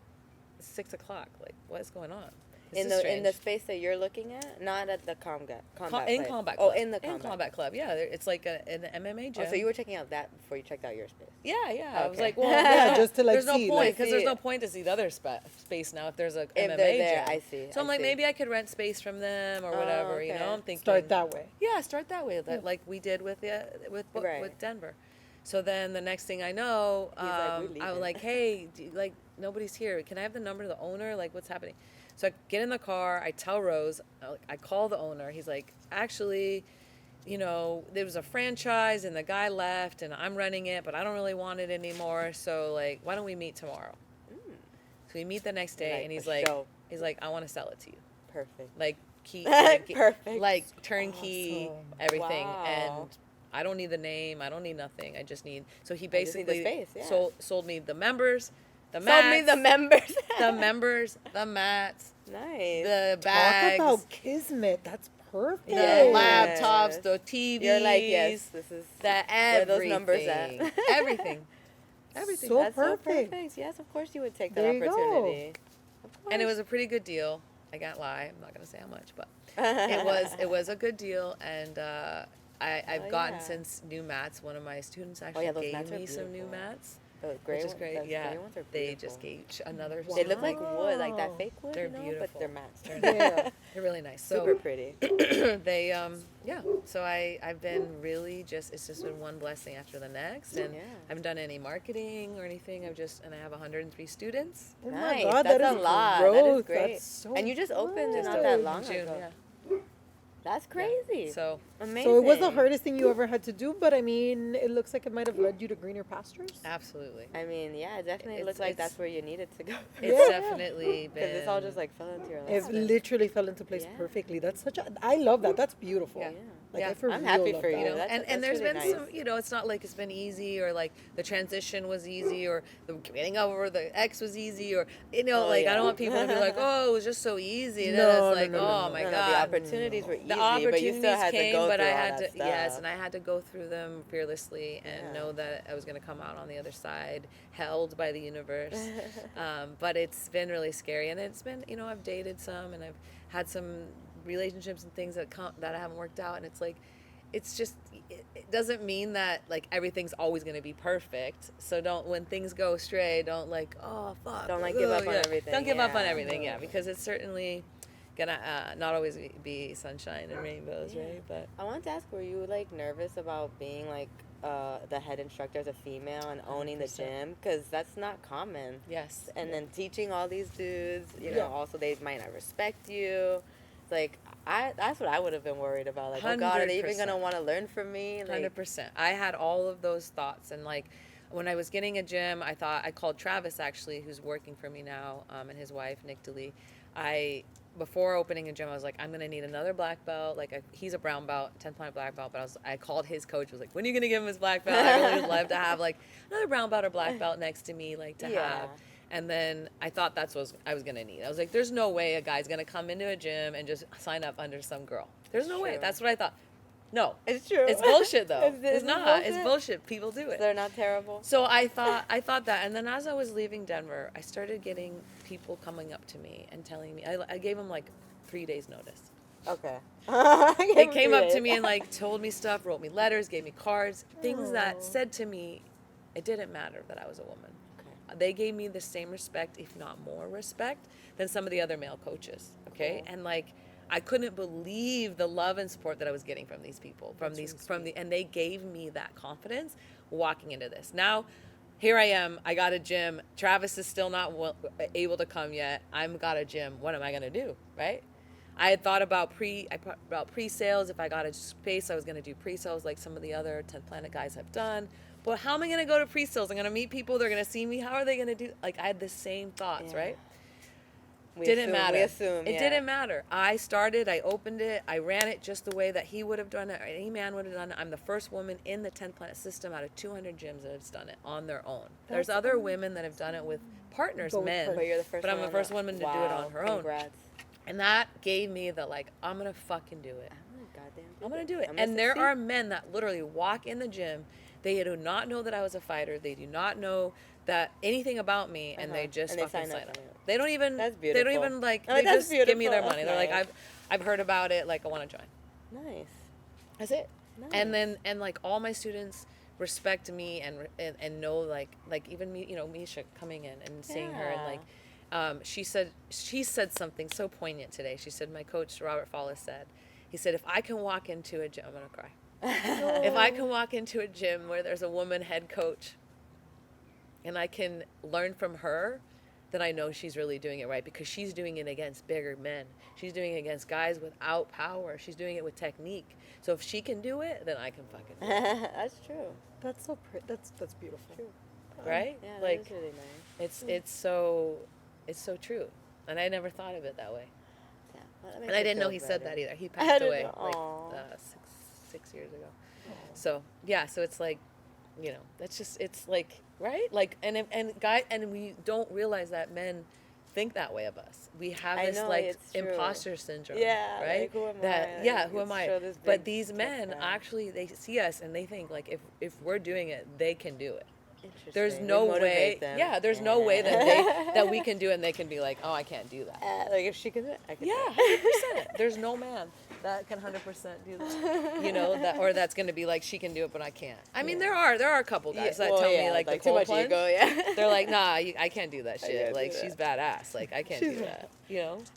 it's 6 o'clock. Like, what is going on? This is in the strange. space that you're looking at, not at the combat In place. Combat Club. Oh, in the In Combat Club, yeah. It's like an MMA gym. Oh, so you were checking out that before you checked out your space. Yeah. I was Okay. like, well, Yeah, just to, like, there's no see, point like, because see there's it. no point to see the other space now if there's a If MMA they're there, gym. I see, So I'm I like, see. maybe I could rent space from them or Oh, whatever. You okay. know, I'm thinking Start that way. Yeah, start that way, like we did with Right. Denver. So then the next thing I know, He's like, "We're I was leaving." like, hey, like nobody's here. Can I have the number of the owner? Like, what's happening? So I get in the car. I tell Rose. I call the owner. He's like, actually, you know, there was a franchise and the guy left and I'm running it, but I don't really want it anymore. So like, why don't we meet tomorrow? So we meet the next day, Like and a show. he's like, I want to sell it to you, Perfect. like key, Perfect. like turnkey, Awesome. everything, Wow. and I don't need the name, I don't need nothing, I just need. So he just need the basically space, yeah. sold me the members, the Sold mats, me the members. the members, the mats, Nice. the Talk bags, about kismet. That's perfect. the Yes. laptops, the TVs. You're like, yes, this is the where everything, those numbers at. everything, everything. So That's perfect. so perfect. Yes, of course you would take There that you go. opportunity. Of course. And it was a pretty good deal. I can't lie. I'm not gonna say how much, but it was a good deal. And I've Oh, gotten yeah. since new mats. One of my students actually yeah, those gave mats are me some new beautiful. mats, The gray which is one- great. those Yeah, gray ones are they beautiful. just gave another. They look like Wow. wood, like that fake wood. They're you know, beautiful. but they're mats. Yeah. They're really nice. Super So pretty. they yeah. So I've been really it's just been one blessing after the next, and Yeah. I haven't done any marketing or anything. and I have 103 students. Oh my Nice. God, That's that a is lot. That is growth. great. That's so And you just opened it not good. that long in June. ago. Yeah. That's crazy. So Amazing. So it was the hardest thing you ever had to do, but I mean, it looks like it might have led you to greener pastures. absolutely. I mean, yeah, it definitely It's- looked like it's- that's where you needed to go. It's Yeah. definitely been. Because it's all just like fell into your It lap. literally fell into place Yeah. perfectly. That's such a. I love that. That's beautiful. Yeah. Like, Yeah. I for I'm real happy love for you. that. You know, That's- and that's there's really been nice. some, it's not like it's been easy or like the transition was easy or the getting over the ex was easy or, Oh, like, I yeah. don't want people to be like, oh, it was just so easy. And then No, it's like, no, no, oh no, my No, God. the opportunities were easy, The but opportunities you still had came, to go but through I all had that to, yes, stuff. and I had to go through them fearlessly and Yeah. know that I was going to come out on the other side, held by the universe. But it's been really scary. And it's been, I've dated some and I've had some relationships and things that haven't worked out. And it's like, it's just, it doesn't mean that like everything's always going to be perfect. So when things go astray, don't like, oh, fuck. Don't, like, give up on yeah. everything, Don't give up on yeah. everything, yeah, because it's certainly gonna not always be sunshine and rainbows, Yeah. right? But I wanted to ask, were you like nervous about being like the head instructor as a female and owning the 100%. gym? Because that's not common. yes. And then teaching all these dudes, you know, Yeah. also they might not respect you. It's like, that's what I would have been worried about. Like, oh God, are they even 100%. going to want to learn from me? Like, 100%. I had all of those thoughts, and like when I was getting a gym, I called Travis actually, who's working for me now, and his wife Nick DeLee. before opening a gym, I was like, I'm gonna need another black belt. Like he's a brown belt, 10th planet black belt, but I called his coach. Was like, when are you gonna give him his black belt? I really would love to have like another brown belt or black belt next to me, like to have. And then I thought that's what I was gonna need. I was like, there's no way a guy's gonna come into a gym and just sign up under some girl. There's no way. That's what I thought. No, it's true. It's bullshit though. It's not. Bullshit? It's bullshit. People do it. They're not terrible. So I thought that, and then as I was leaving Denver, I started getting people coming up to me and telling me. I gave them like 3 days notice. Okay. They came up to me and like told me stuff, wrote me letters, gave me cards, things that said to me, it didn't matter that I was a woman. Okay. They gave me the same respect, if not more respect, than some of the other male coaches. Okay, and like. I couldn't believe the love and support that I was getting from these people, and they gave me that confidence walking into this. Now, here I am. I got a gym. Travis is still not able to come yet. I've got a gym. What am I gonna do, right? I had thought about pre-sales. If I got a space, I was gonna do pre-sales like some of the other 10th Planet guys have done. But how am I gonna go to pre-sales? I'm gonna meet people. They're gonna see me. How are they gonna do? Like I had the same thoughts, right? Didn't matter. It didn't matter. I opened it, I ran it just the way that he would have done it, or any man would have done it. I'm the first woman in the 10th Planet system out of 200 gyms that has done it on their own. There's other women that have done it with partners, men, but you're the first. But I'm the first woman to do it on her own. Congrats. And that gave me the like, I'm gonna fucking do it. I'm gonna do it. And there are men that literally walk in the gym. They do not know that I was a fighter. They do not know that anything about me, and they just fucking sign up. They don't even. That's beautiful. They don't even like. They just give me their money. They're like, I've heard about it. Like, I want to join. Nice. That's it. Nice. And like all my students respect me and know like even me, Miesha coming in and seeing her and like, she said something so poignant today. She said, my coach Robert Fallis said, he said, if I can walk into a gym, I'm gonna cry. If I can walk into a gym where there's a woman head coach and I can learn from her, then I know she's really doing it right, because she's doing it against bigger men. She's doing it against guys without power. She's doing it with technique. So if she can do it, then I can fucking do it. That's true. That's so that's beautiful. True. Right? Yeah, like, that is really nice. It's so true. And I never thought of it that way. Yeah. Well, and I didn't know he said that either. He passed away like 6 years ago. Aww. So yeah, so it's like, that's just, it's like, right? Like, and we don't realize that men think that way of us. We have this like imposter syndrome, right? Like, who am I? Who am I? But these men actually, they see us and they think like, if we're doing it, they can do it. There's no way. There's no way that we can do it and they can be like, oh, I can't do that. Like if she can do it, I can. Yeah, 100%. There's no man that can 100% do that. Or that's going to be like, she can do it, but I can't. I mean, there are a couple guys that tell me like the too much plunge. ego. Yeah. They're like, nah, I can't do that shit. Like she's badass. Like I can't do that.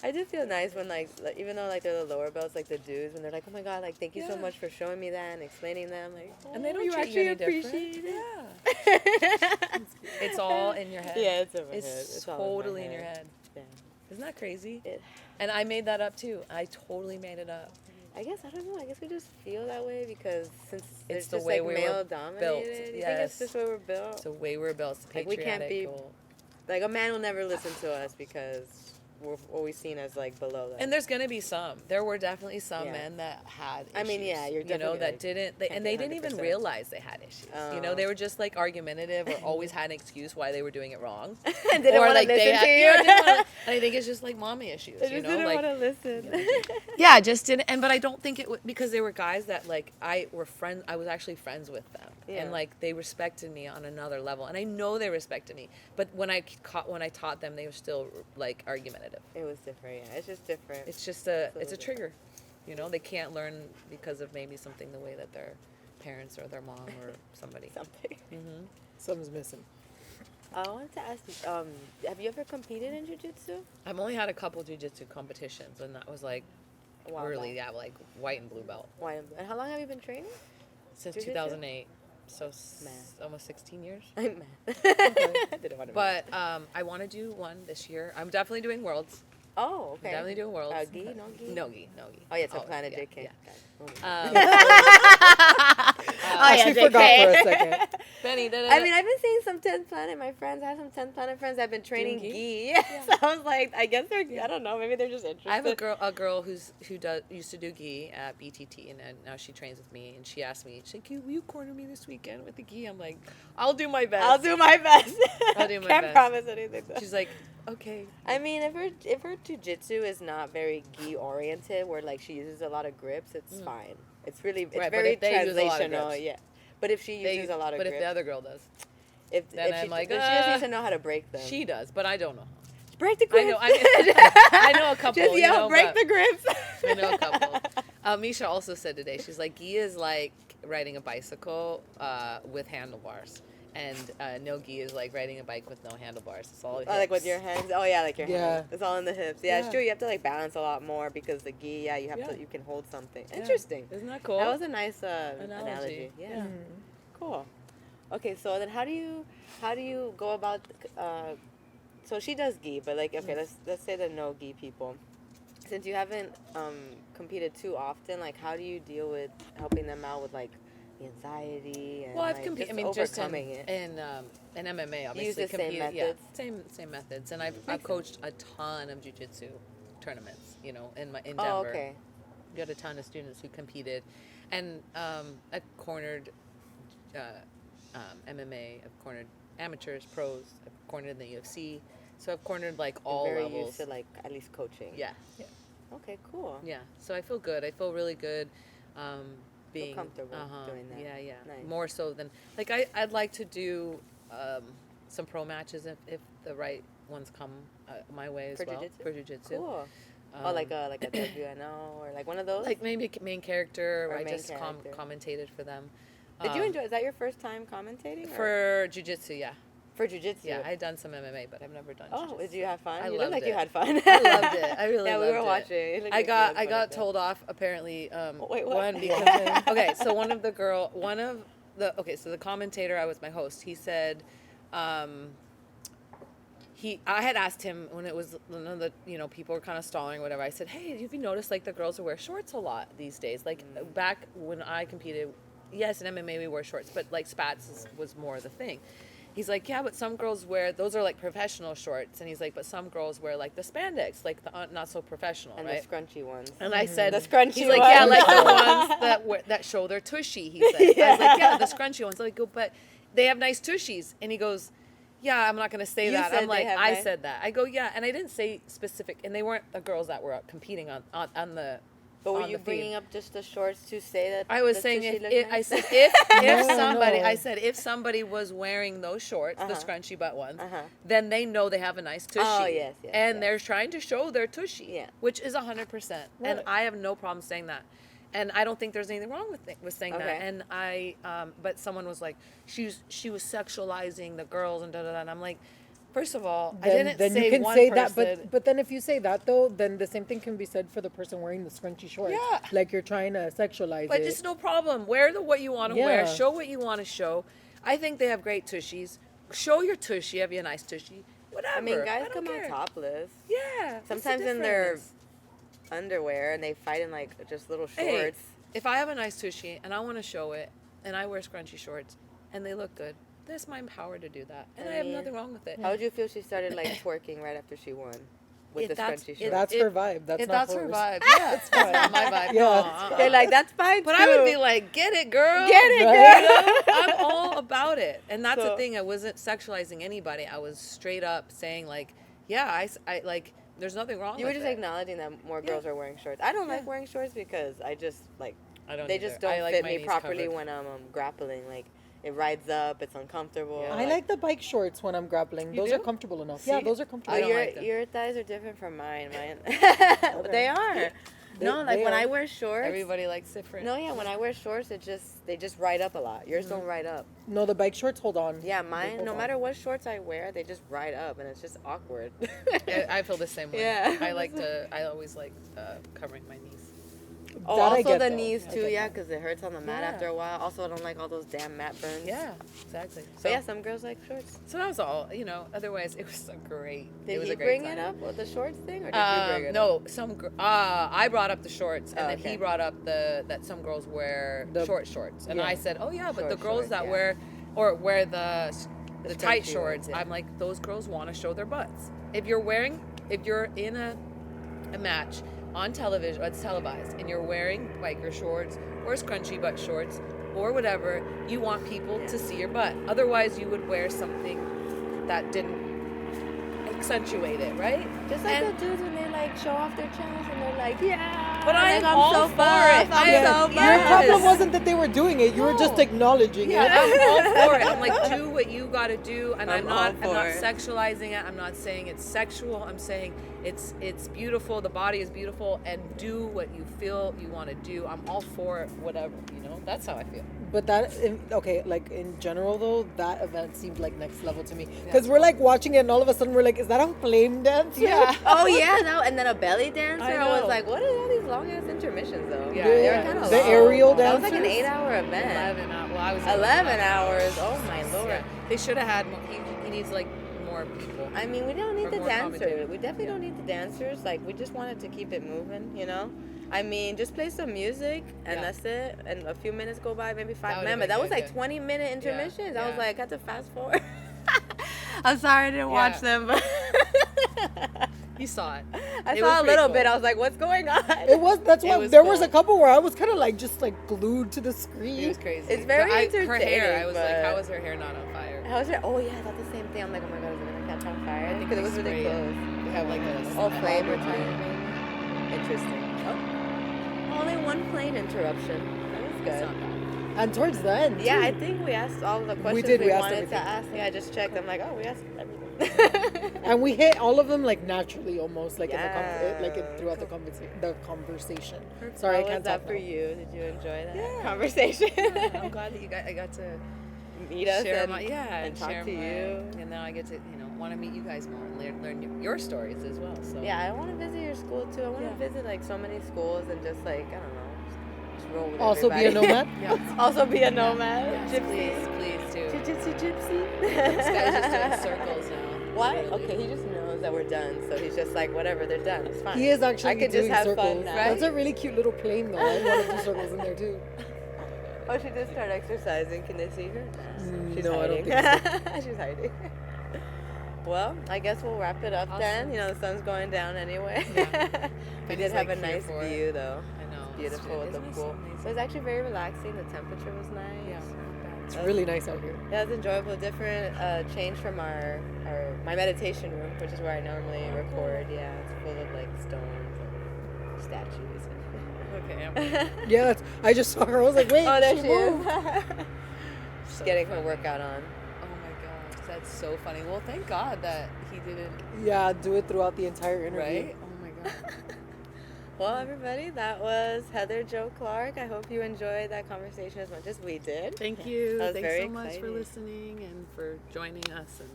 I do feel nice when like even though like they're the lower belts, like the dudes, when they're like, oh my god, like thank you so much for showing me that and explaining them, like, and they don't treat actually you any appreciate different. it. It's all in your head. Yeah, it's in my head. It's totally in your head. Yeah. Isn't that crazy? And I made that up too. I totally made it up. I guess, I don't know, I guess we just feel that way because since it's the just way like male dominated, built. You think it's just the way we're built? It's the way we're built. It's like we can't be, like a man will never listen to us because we're always seen as like below them. And there's gonna be some. There were definitely some men that had issues. I mean, yeah, you're definitely that didn't, and they didn't even realize they had issues. They were just like argumentative or always had an excuse why they were doing it wrong. And didn't want to listen to you. I think it's just like mommy issues. They just didn't want to listen. Yeah, just didn't. But I don't think it was because they were guys that like I was actually friends with them, and like they respected me on another level, and I know they respected me. But when I taught them, they were still like argumentative. It was different. Yeah, it's just different. It's just it's a trigger. They can't learn because of maybe something the way that their parents or their mom or somebody. Something. Mm-hmm. Something's missing. I wanted to ask you, have you ever competed in jiu-jitsu? I've only had a couple jiu-jitsu competitions, and that was like really, like white and blue belt. White and blue. And how long have you been training? Since jiu-jitsu? 2008. So almost 16 years. I'm mad. But I want to do one this year. I'm definitely doing Worlds. Oh, okay. I'm definitely doing Worlds. Gi? No gi? No gi. No gi. Oh, yeah, it's a Planet JK. Yeah. Actually forgot for a second. Benny, I mean, I've been seeing some 10th Planet. My friends, I have some 10th Planet friends that have been training Doing gi. gi? Yeah. So I was like, I guess they're, I don't know, maybe they're just interested. I have a girl who used to do gi at BTT, and then now she trains with me. And she asked me, she's like, "Will you corner me this weekend with the gi?" I'm like, "I'll do my best. I'll do my best. I'll do my Can't best. promise anything. Though. She's like, "Okay." I mean, if her jiu-jitsu is not very gi oriented, where like she uses a lot of grips, it's fine. It's really it's Right, but very if they use a lot of translational. grips. Yeah. But if she uses a lot of But grips, if the other girl does, if then she, I'm like, she just needs to know how to break them. she does, but I don't know. break the grips. I know a couple. Just yell, you know, break but the grips. I know a couple. Miesha also said today, she's like, gi is like riding a bicycle with handlebars. And no gi is like riding a bike with no handlebars. It's all hips. Oh, like with your hands. Oh yeah, like your Yeah. hands. It's all in the hips. Yeah, it's true. You have to like balance a lot more because the gi. Yeah, you have to. You can hold something. Yeah. Interesting. Isn't that cool? That was a nice analogy. Yeah. Cool. Okay, so then how do you go about? So she does gi, but like okay, let's say the no gi people. Since you haven't competed too often, like how do you deal with helping them out with like the anxiety and well, I've like, competed. I mean, overcoming just it. in MMA, obviously. You use the same competed- methods? Yeah, same methods. And I've coached a ton of jiu-jitsu tournaments. You know, in Denver. Oh, okay. Got a ton of students who competed, and I cornered MMA. I've cornered amateurs, pros. I've cornered in the UFC. So I've cornered like all very levels. used to like at least coaching. Yeah. Okay, cool. Yeah. So I feel good. I feel really good. Being comfortable doing that. Yeah. Nice. More so than like I'd like to do some pro matches if the right ones come my way as For well jiu-jitsu? for jiu-jitsu. Cool. like a WNO or like one of those. Like maybe a main character Or where I main just character. commentated for them. Did you enjoy? Is that your first time commentating? Or? For jiu-jitsu? Yeah. For jiu-jitsu. Yeah, I'd done some MMA, but I've never done. Oh, jiu-jitsu. did you have fun? I You loved look like it. you had fun. I loved it. I really yeah, loved we were it. watching. You looked I like you had fun got with it. told off apparently. Wait, what? One because okay, so the commentator, I was my host. He said, I had asked him when it was one of the people were kind of stalling or whatever. I said, hey, have you noticed like the girls who wear shorts a lot these days? Like back when I competed, yes, in MMA we wore shorts, but like spats was more the thing. He's like, yeah, but some girls wear, those are like professional shorts. And he's like, but some girls wear like the spandex, like the not so professional, And right? the scrunchy ones. And I said, The scrunchy he's like, yeah, ones. like the ones that show their tushy, he said. I was like, yeah, the scrunchy ones. I go, but they have nice tushies. And he goes, yeah, I'm not going to say You that. said I'm like, they have I nice- said that. I go, yeah. And I didn't say specific. And they weren't the girls that were competing on the But were on you the feed. bringing up just the shorts to say that? I was the saying tushy if looked it, I nice? said if No, somebody no. I said if somebody was wearing those shorts, the scrunchy butt ones, then they know they have a nice tushy. Oh, yes, and yes. they're trying to show their tushy, Yeah. which is 100%. And Right. I have no problem saying that. And I don't think there's anything wrong with saying Okay. that. And but someone was like, she was sexualizing the girls and da da da. And I'm like, first of all, I didn't then say you can one say person. that, but then if you say that though, then the same thing can be said for the person wearing the scrunchy shorts. Yeah. Like you're trying to sexualize But it. it's no problem. Wear what you want to wear. Yeah. Show what you want to show. I think they have great tushies. Show your tushy. Have you a nice tushy? Whatever. I mean, guys don't come out care. topless. Yeah. what's the Sometimes in their difference? underwear, and they fight in like just little Hey, shorts. if I have a nice tushy and I want to show it, and I wear scrunchy shorts, and they look good, that's my power to do that, and I have mean, nothing wrong with it. How would you feel she started like twerking right after she won with the That's- scrunchy it- shorts? That's her vibe. That's If not that's her hers. vibe. Yeah, it's not my vibe. Yeah. No, They're like, that's fine But too. I would be like, get it, girl. Get it, Right? girl. I'm all about it. And that's the So- thing. I wasn't sexualizing anybody. I was straight up saying, like, yeah, I like, there's nothing wrong You were with just it. acknowledging that more girls are wearing shorts. I don't like wearing shorts because I just like I don't they either. just don't I like fit my me knees properly covered. when I'm grappling. Like it rides up, it's uncomfortable. Yeah. I like the bike shorts when I'm grappling. You Those do? are comfortable enough. Yeah, See? those are Oh, comfortable. I don't your like them. your thighs are different from mine. Okay. They are. No, like they when are. I wear shorts. Everybody likes different. No, yeah, when I wear shorts, they just ride up a lot. Yours don't ride up. No, the bike shorts hold on. Yeah, They mine. hold No on. matter what shorts I wear, they just ride up, and it's just awkward. I feel the same way. Yeah. I always like covering my knees. Oh, That I also get, the though. knees I too, get yeah, that. because it hurts on the mat Yeah. after a while. Also, I don't like all those damn mat burns. Yeah, exactly. But yeah, some girls like shorts. So that was all. You know, otherwise it was a great. Did it was he a great bring time. it up with the shorts thing, or did you bring it up? No, I brought up the shorts, and Oh, then okay. he brought up that some girls wear The- short shorts, and yeah. I said, oh yeah, but Short the girls shorts, that yeah. wear the tight scrunchy shorts, ones, yeah. I'm like, those girls want to show their butts. If you're in a match on television, it's televised, and you're wearing biker shorts or scrunchy butt shorts or whatever, you want people to see your butt. Otherwise, you would wear something that didn't accentuate it, right? Just like And- the dudes when they like show off their chest and they're like, yeah. But like, I'm all so for buff, it. I'm Yeah, so your buff. Your problem Yes. wasn't that they were doing it. You were just No. acknowledging Yeah, it. I'm all for it. I'm like, do what you gotta do, and I'm I'm all not for it. sexualizing it. I'm not saying it's sexual. I'm saying it's beautiful. The body is beautiful, and do what you feel you want to do. I'm all for it, whatever. You know, that's how I feel. But okay, like in general though, that event seemed like next level to me. Because we're like watching it and all of a sudden we're like, is that a flame dance? Yeah. Oh yeah, no, and then a belly dancer. I I was know. like, what are all these long ass intermissions though? Yeah, they yeah. were kind of The long. aerial That was like an dancers? 8-hour event. 11 hours. Well, I was 11 hours. Oh my lord. Yeah. They should have had more. He needs like more people. I mean, we don't need Or the more dancers. commentators. We definitely don't need the dancers. Like, we just wanted to keep it moving, you know? I mean, just play some music and Yeah. that's it. And a few minutes go by, maybe 5 would've minutes. been That was good, like good. 20-minute intermissions. I was yeah. like, I had to fast forward. I'm sorry I didn't watch them, but You saw it. I It saw was a pretty little cool. bit. I was like, what's going on? That's It why was there was a cool. couple where I was kind of like just like glued to the screen. It was crazy. It's very Her hair. I was like, entertaining, how but- is her hair not on fire? How was it? Oh, yeah, I thought the same thing. I'm like, oh my god, is it going to catch on fire? I think Because it they was really spray it. close. They have like a Oh, flame or auger something. Interesting. Oh. Only one plane interruption. That was It's good. not bad. And towards the end, Yeah, too. I think we asked all the questions did, we we asked wanted everything. to ask. Yeah, I just checked. I'm like, oh, we asked everything. And we hit all of them like naturally, almost like Yeah. throughout the conversation. Sorry, I How can't was that talk for now. you? Did you enjoy that Yeah. conversation? I'm glad that I got to Meet us share and, and talk share to my, you. and now I get to want to meet you guys more and learn your stories as well. So Yeah, I want to visit your school too. I want to Yeah. visit like so many schools and just like I don't know, just roll with Also be a everybody. nomad. Yeah. Also be a nomad. Yes, Gypsy. please do. Jiu-Jitsu gypsy. This guy's just doing circles now. Why? Literally. Okay, he just knows that we're done, so he's just like, whatever, they're done. It's fine. He is actually I could doing just have circles. fun now. That's a really cute little plane though. I want to do circles in there too. Oh, she did start exercising. Can they see her? She's No, I don't hiding. She's hiding. Well, I guess we'll wrap it up then. Awesome. You know, the sun's going down anyway. Yeah. We But did he's, have like, a here nice for it. view, though. I know. Beautiful with the Isn't it pool. so It was actually very relaxing. The temperature was nice. Yeah, not bad. It's really nice out here. Yeah, it was enjoyable. Different change from my meditation room, which is where I normally record. Yeah, it's full of like stones and statues. Okay. Yeah, I just saw her. I was like, wait, Oh, there she moved. is. She's So getting her funny. workout on. Oh my gosh, that's so funny. Well, thank God that he didn't. Yeah, do it throughout the entire interview. Right? Oh my God. Well, everybody, that was Heather Jo Clark. I hope you enjoyed that conversation as much as we did. Thank you. That was Thanks very so much for exciting. listening and for joining us. And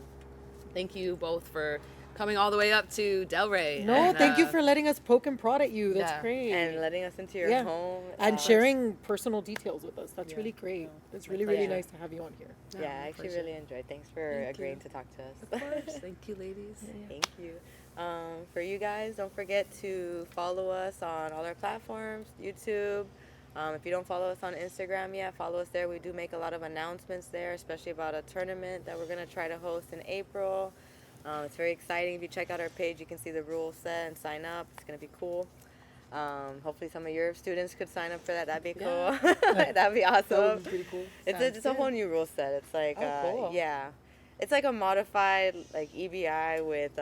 thank you both for coming all the way up to Delray. No, and, thank you for letting us poke and prod at you. That's yeah. great. And letting us into your Yeah. home. And Uh, sharing personal details with us. That's Yeah. really great. No, It's my really, really pleasure. nice to have you on here. No, Yeah, I my actually pleasure. really enjoyed. Thanks for Thank agreeing you. to talk to us. Of course. Thank you, ladies. Thank you. For you guys, don't forget to follow us on all our platforms, YouTube. If you don't follow us on Instagram yet, follow us there. We do make a lot of announcements there, especially about a tournament that we're going to try to host in April. It's very exciting. If you check out our page, you can see the rules set and sign up. It's going to be cool. Hopefully some of your students could sign up for that. That'd be cool. That'd be awesome. That would be pretty cool. It's a whole new rule set. It's like cool. yeah, it's like a modified like EBI with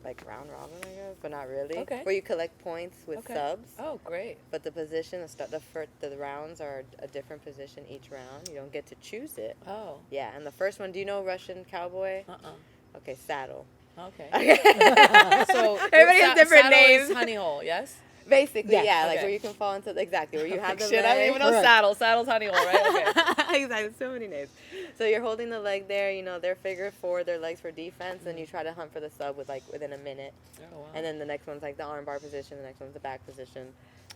like round robin, I guess, but not really. Okay. Where you collect points with Okay. subs, Oh, great. but the position, the rounds are a different position each round. You don't get to choose it. Oh. Yeah, and the first one, do you know Russian cowboy? Okay, saddle. Okay. Okay. So Everybody has different saddle is names. honey hole, yes? Basically, Yeah, yeah, like okay. where you can fall into exactly where you have the Shit, I don't leg. even know Correct. saddle. Saddle's honey hole, right? Okay. Exactly, so many names. So you're holding the leg there, you know, their figure four, their legs for defense, and you try to hunt for the sub with like within a minute. Oh, wow. And then the next one's like the arm bar position, the next one's the back position.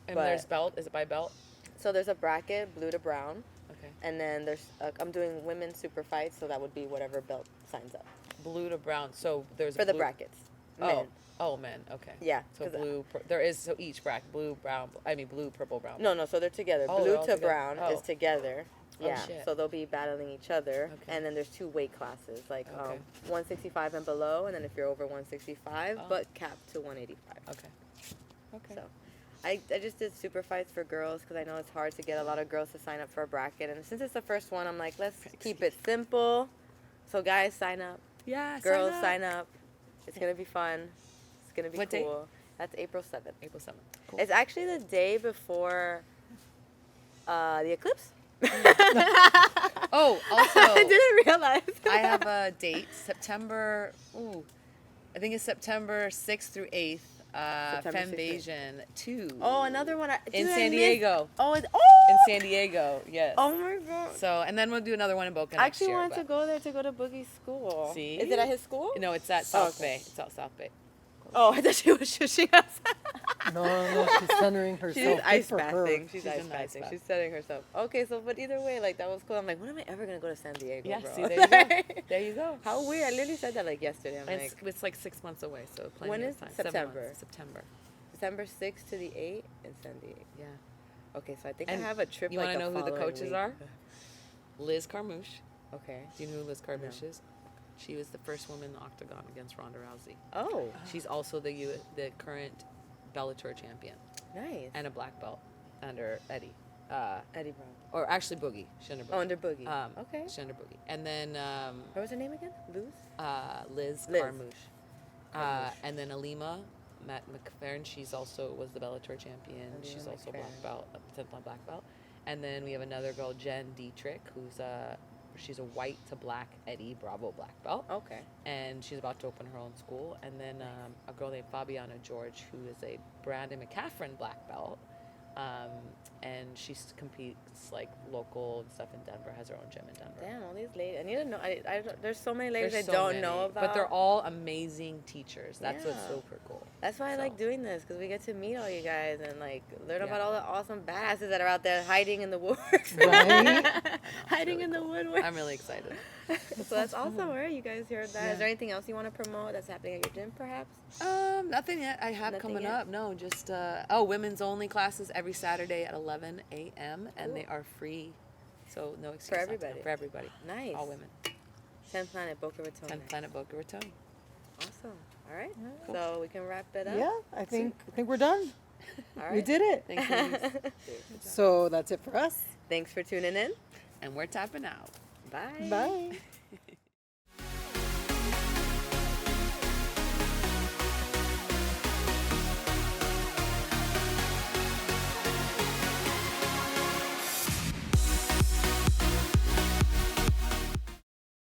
And But- there's belt. Is it by belt? So there's a bracket, blue to brown, Okay. and then there's I'm doing women's super fights, so that would be whatever belt signs up Blue to brown. So there's for a the blue, brackets. Oh. Men. Oh, men. Okay. Yeah. So 'cause blue. There is so each bracket blue, brown. I mean blue, purple, brown. No, so they're together. Oh, Blue they're to all together. brown Oh. is together. Oh, Yeah. shit. So they'll be battling each other, Okay. and then there's 2 weight classes, like Okay. 165 and below, and then if you're over 165, Oh. but capped to 185. Okay. Okay. So, I just did super fights for girls because I know it's hard to get a lot of girls to sign up for a bracket, and since it's the first one, I'm like, let's keep it simple. So guys, sign up. Yeah. Girls, sign up. It's gonna be fun. It's gonna be What cool. date? That's April 7th. April 7th. Cool. It's actually the day before the eclipse. Oh, also. I didn't realize. I have a date, September. Ooh, I think it's September 6th through 8th. September 6th. Femvasion 2. Oh, another one. in Dude, I San missed- Diego. Oh, In San Diego, yes. Oh my god. So, and then we'll do another one in Boca I next actually year. wanted to but- go there to go to Boogie's school. See? Is it at his school? No, it's at South okay. Bay. It's at South Bay. Oh, I thought she was shushing us. No, she's centering herself. She's Good ice for her. bathing. She's She's ice an ice bathing. bath. She's setting herself. Okay, so but either way, like that was cool. I'm like, when am I ever gonna go to San Diego? Yeah, bro? see, there you go. There you go. How weird! I literally said that like yesterday. I'm And like, it's like 6 months away, so plenty When of is time. September? 7 months. September. December 6th to the 8th in San Diego. Yeah. Okay, so I think And I have a trip. you like wanna know who the following coaches week. are? Liz Carmouche. Okay. Do you know who Liz Carmouche is? She was the first woman in the octagon against Ronda Rousey. Oh, She's also the current Bellator champion nice. and a black belt under Eddie. Eddie Brown. Or actually Boogie. She under Boogie. Oh, under Boogie. Okay. She under Boogie. And then What was her name again? Luz? Liz Liz. Carmouche. And then Alima Matt McFerrin, she's also was the Bellator champion. Alima She's also McFerrin. black belt, 10th line black belt. And then we have another girl, Jen Dietrich, who's she's a white to black Eddie Bravo black belt. Okay. And she's about to open her own school. And then a girl named Fabiana George, who is a Brandon McCaffrey black belt. And she competes like local and stuff in Denver, has her own gym in Denver. Damn, all these ladies. I need to know. There's so many ladies There's I so don't many, know about. But they're all amazing teachers. That's what's Yeah. super cool. That's why I So. like doing this, because we get to meet all you guys and like learn Yeah. about all the awesome badasses that are out there hiding in the woodworks. Right? Hiding really in the cool. woodwork. I'm really excited. So that's awesome. All right, you guys heard that. Yeah. Is there anything else you want to promote that's happening at your gym, perhaps? Nothing yet. I have Nothing coming yet? up. No, just women's only classes every Saturday at 11 a.m. and they are free, so no excuse. not to everybody. come. For everybody. Nice. All women. 10th Planet Boca Raton. 10th Planet Boca Raton. Awesome. All right. Cool. So we can wrap it up. Yeah, I think we're done. All right. We did it. Thanks, ladies. So that's it for us. Thanks for tuning in. And we're tapping out. Bye. Bye.